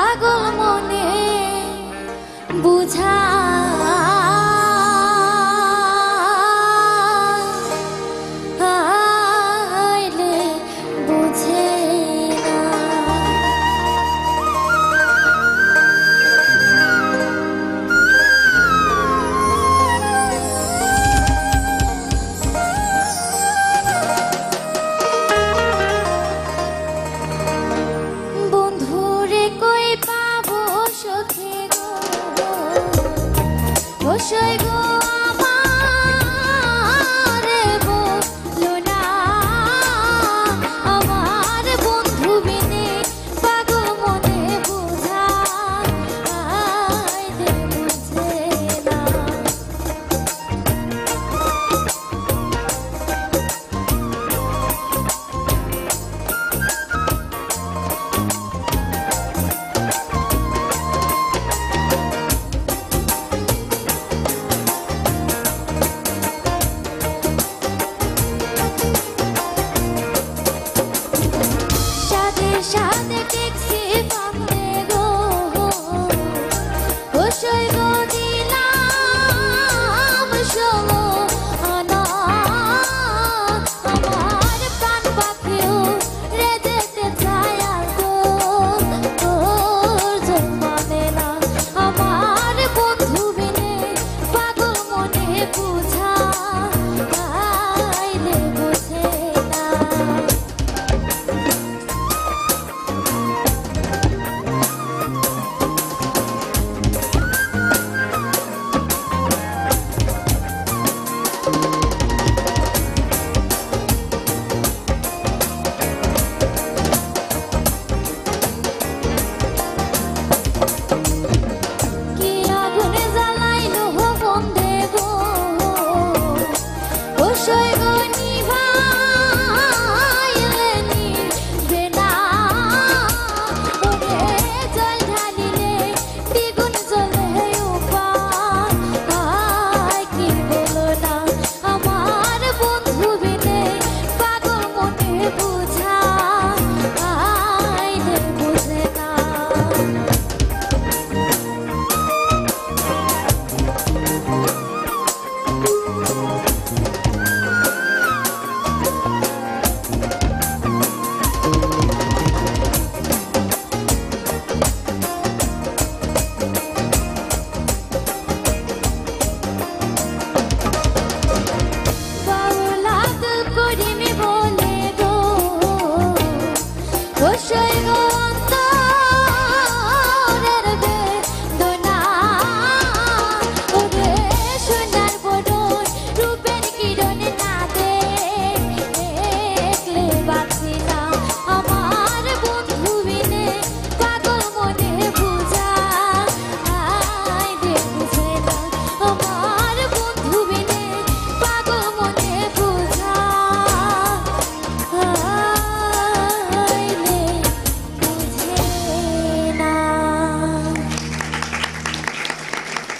পাগল মনে বুঝা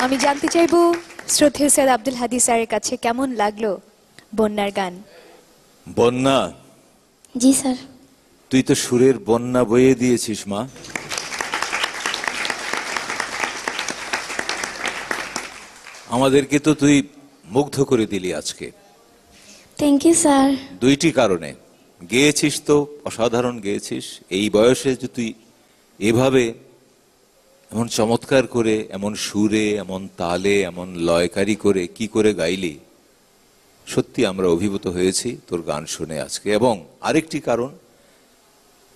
আমি জানতে চাইবো শ্রদ্ধেয় সৈয়দ আব্দুল হাদী স্যারের কাছে কেমন লাগলো বন্যার গান। বন্যা, জি স্যার। তুই তো সুরের বন্যা বয়ে দিয়েছিস মা। আমাদেরকে তো তুই মুগ্ধ করে দিলি আজকে। Thank you sir. দুইটি কারণে গেয়েছিস, তো অসাধারণ গেয়েছিস। এই বয়সে যে তুই এভাবে এমন চমৎকার করে, এমন সুরে, এমন তালে, এমন লয়কারি করে কি করে গাইলি, সত্যি আমরা অভিভূত হয়েছি তোর গান শুনে আজকে। এবং আরেকটি কারণ,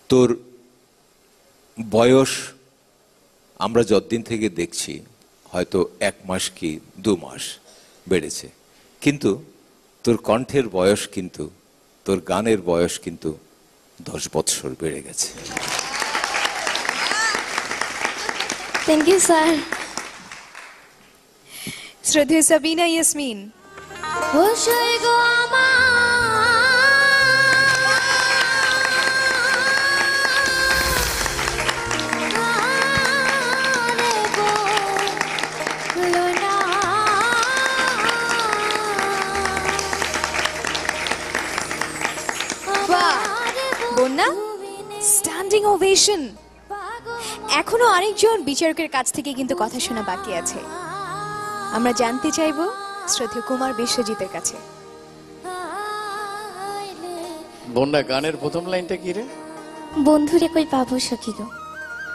তোর বয়স আমরা যতদিন থেকে দেখছি হয়তো 1 মাস কি 2 মাস বেড়েছে, কিন্তু তোর কণ্ঠের বয়স কিন্তু, তোর গানের বয়স কিন্তু 10 বৎসর বেড়ে গেছে। Thank you sir. শ্রদ্ধেয় সাবিনা ইয়াসমিন। বন্যা, স্ট্যান্ডিং ওভেশন। এখনো আরেকজন বিচারকের কাছ থেকে কিন্তু কথা শোনা বাকি আছে। আমরা জানতে চাইবো শ্রদ্ধেয় কুমার বিশ্বজিতের কাছে। বন্যা, গানের প্রথম লাইনটা কি রে? বন্ধুরে কই পাবো সখী গো,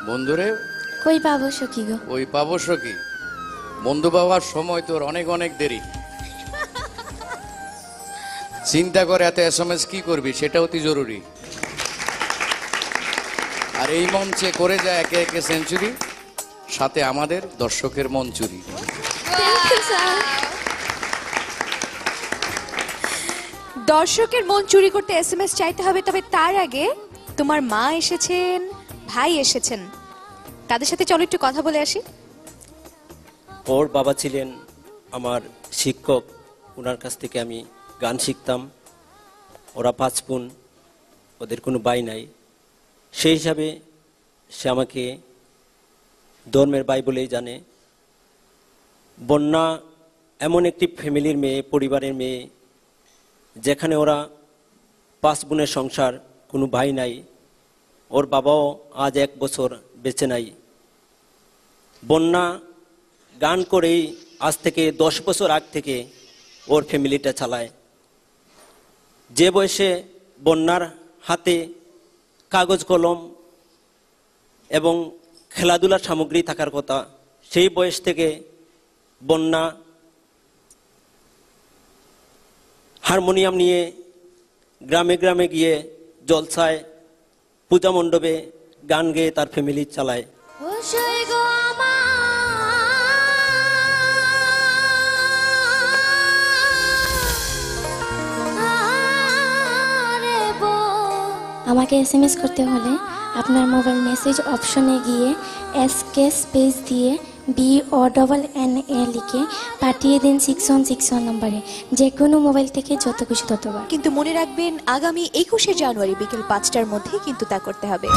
বন্ধুরে কই পাবো সখী গো। ওই পাবস্য কি, বন্ধু পাওয়ার সময় তোর অনেক অনেক দেরি। চিন্তা করে এত এসএমএস কি করবি, সেটা অতি জরুরি। আর এই মঞ্চে করে যায় একে একে সেঞ্চুরি, সাথে আমাদের দর্শকের মন চুরি। Thank you sir. দর্শকের মন চুরি করতে এসএমএস চাইতে হবে, তবে তার আগে তোমার মা এসেছেন, ভাই এসেছেন, তাদের সাথে চলো একটু কথা বলে আসি। ওর বাবা ছিলেন আমার শিক্ষক, ওনার কাছ থেকে আমি গান শিখতাম। ওরা 5 বোন, ওদের কোনো ভাই নাই, সেই হিসাবে সে আমাকে ধর্মের ভাই বলেই জানে। বন্যা এমন একটি ফ্যামিলির মেয়ে, পরিবারের মেয়ে, যেখানে ওরা 5 বোনের সংসার, কোনো ভাই নাই। ওর বাবাও আজ 1 বছর বেঁচে নাই। বন্যা গান করেই আজ থেকে 10 বছর আগ থেকে ওর ফ্যামিলিটা চালায়। যে বয়সে বন্যার হাতে কাগজ কলম এবং খেলাধুলার সামগ্রী থাকার কথা, সেই বয়স থেকে বন্যা হারমোনিয়াম নিয়ে গ্রামে গ্রামে গিয়ে জলসায়, পূজা মণ্ডপে গান গেয়ে তার ফ্যামিলি চালায়। আমাকে এসএমএস করতে হলে আপনার মোবাইল মেসেজ অপশনে গিয়ে SK স্পেস দিয়ে BONNA লিখে পাঠিয়ে দিন 6161 নম্বরে, যে কোনো মোবাইল থেকে যত খুশি ততবার। কিন্তু মনে রাখবেন, আগামী 21শে জানুয়ারি বিকেল 5টার মধ্যে কিন্তু তা করতে হবে।